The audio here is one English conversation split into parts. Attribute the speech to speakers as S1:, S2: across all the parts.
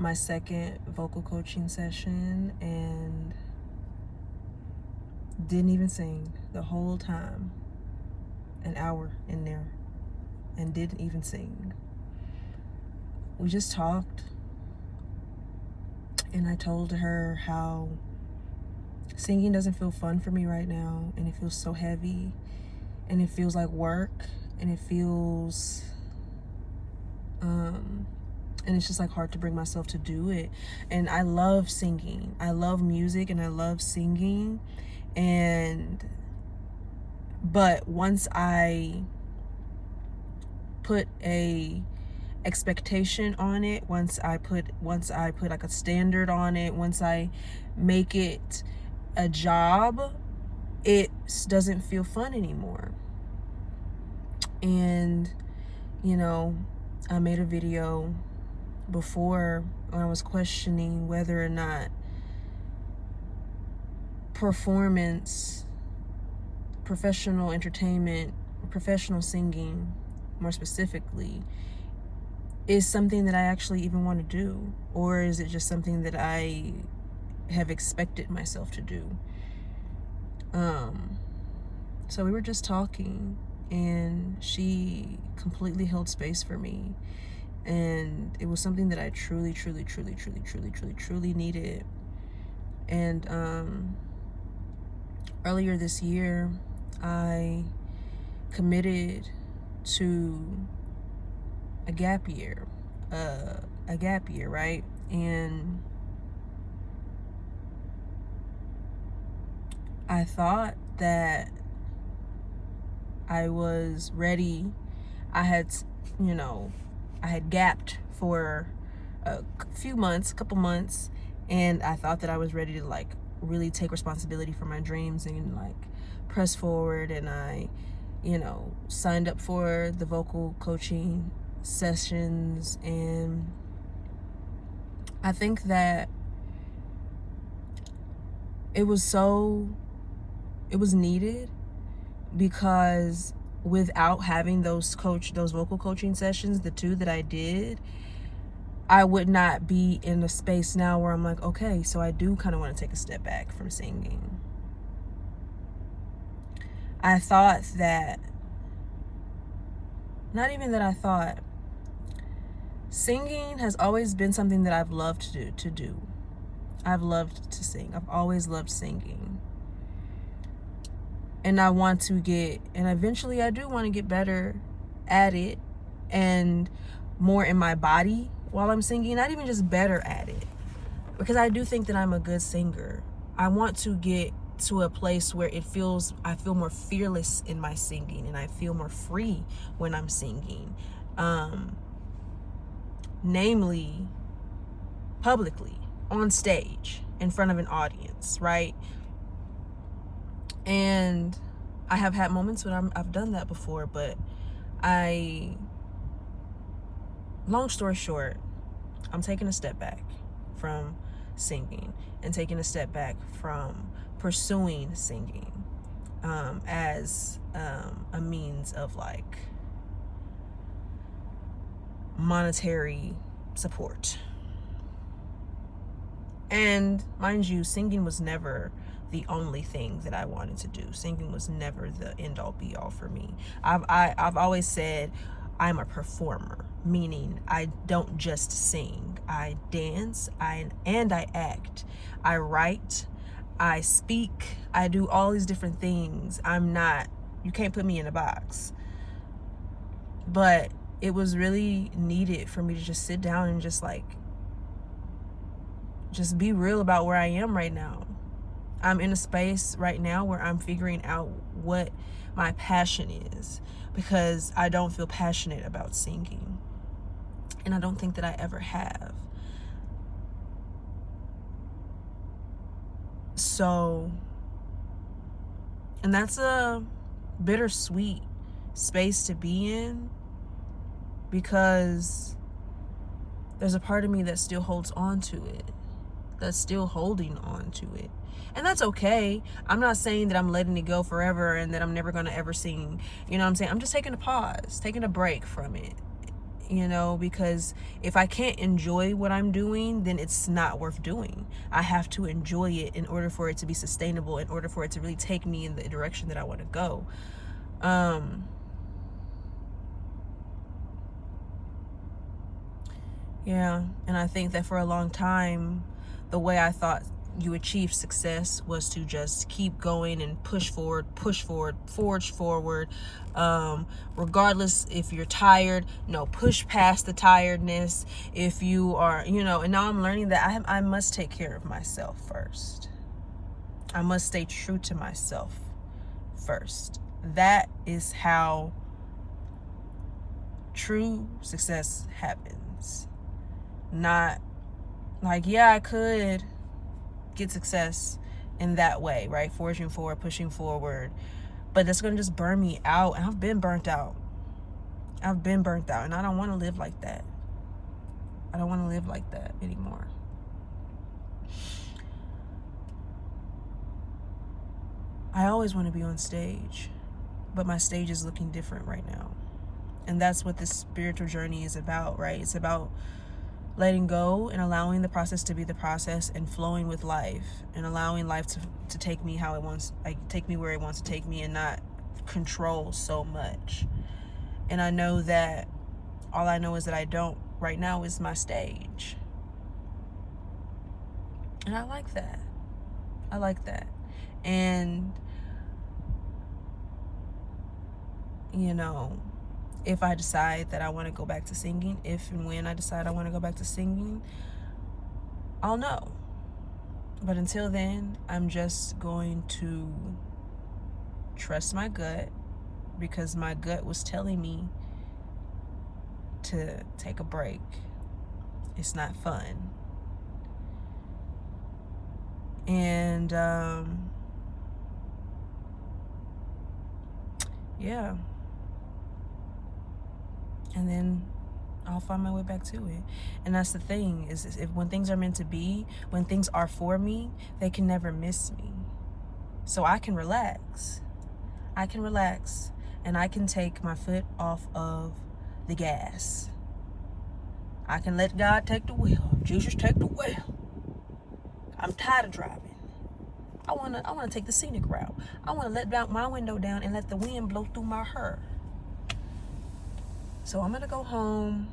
S1: my second vocal coaching session and didn't even sing the whole time. An hour in there and didn't even sing. We just talked, and I told her how singing doesn't feel fun for me right now, and it feels so heavy, and it feels like work, and it feels and it's just like hard to bring myself to do it. And I love singing, I love music, and I love singing. But once I put a expectation on it, once I put like a standard on it, once I make it a job, it doesn't feel fun anymore. And I made a video before when I was questioning whether or not performance, professional entertainment, professional singing more specifically, is something that I actually even want to do, or is it just something that I have expected myself to do? So we were just talking, and she completely held space for me, and it was something that I truly needed. And earlier this year, I committed to a gap year, right? And I thought that I was ready. I had gapped for a couple months, and I thought that I was ready to like really take responsibility for my dreams and like press forward. And I signed up for the vocal coaching sessions, and I think that it was needed, because without having those vocal coaching sessions, the two that I did, I would not be in a space now where I'm like, okay, so I do kind of want to take a step back from singing. I thought that, not even that I thought, singing has always been something that I've loved to do. I've loved to sing. I've always loved singing. And I want to and eventually I do want to get better at it and more in my body while I'm singing. Not even just better at it, because I do think that I'm a good singer. I want to get to a place where I feel more fearless in my singing, and I feel more free when I'm singing. Namely, publicly, on stage, in front of an audience, right? And I have had moments when I've done that before, but long story short, I'm taking a step back from singing and taking a step back from pursuing singing as a means of like monetary support. And mind you, singing was never the only thing that I wanted to do. Singing was never the end all be all for me. I've always said I'm a performer, meaning I don't just sing. I dance, and I act. I write, I speak, I do all these different things. You can't put me in a box. But it was really needed for me to just sit down and just be real about where I am right now. I'm in a space right now where I'm figuring out what my passion is, because I don't feel passionate about singing, and I don't think that I ever have. So, and that's a bittersweet space to be in, because there's a part of me that still holds on to it, that's still holding on to it. And that's okay. I'm not saying that I'm letting it go forever and that I'm never going to ever sing. You know what I'm saying? I'm just taking a pause, taking a break from it. you know, because if I can't enjoy what I'm doing, then it's not worth doing. I have to enjoy it in order for it to be sustainable, in order for it to really take me in the direction that I want to go. Yeah, and I think that for a long time, the way I thought you achieve success was to just keep going and push forward, forge forward, regardless if you're tired, push past the tiredness. If you are, and now I'm learning that I must take care of myself first. I must stay true to myself first. That is how true success happens. Not like, yeah, I could get success in that way, right? Forging forward, pushing forward. But that's going to just burn me out. And I've been burnt out. And I don't want to live like that. I don't want to live like that anymore. I always want to be on stage, but my stage is looking different right now. And that's what this spiritual journey is about, right? It's about letting go and allowing the process to be the process, and flowing with life, and allowing life to take me how it wants, like take me where it wants to take me, and not control so much. And I know that all I know is that I don't right now is my stage. And I like that. And if I decide that I want to go back to singing, if and when I decide I want to go back to singing, I'll know. But until then, I'm just going to trust my gut, because my gut was telling me to take a break. It's not fun. And yeah. And then I'll find my way back to it. And that's the thing, is if when things are meant to be, when things are for me, they can never miss me. So I can relax. And I can take my foot off of the gas. I can let God take the wheel. Jesus, take the wheel. I'm tired of driving. I wanna take the scenic route. I wanna let my window down and let the wind blow through my hair. So I'm gonna go home.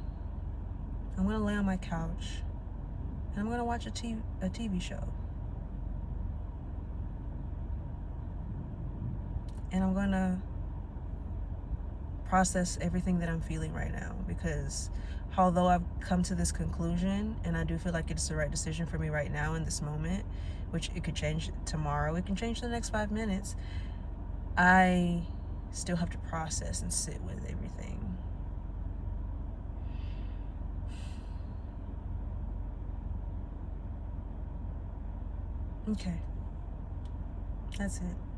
S1: I'm gonna lay on my couch, and I'm gonna watch a TV show. And I'm gonna process everything that I'm feeling right now, because although I've come to this conclusion, and I do feel like it's the right decision for me right now in this moment, which it could change tomorrow, it can change the next 5 minutes, I still have to process and sit with everything. Okay. That's it.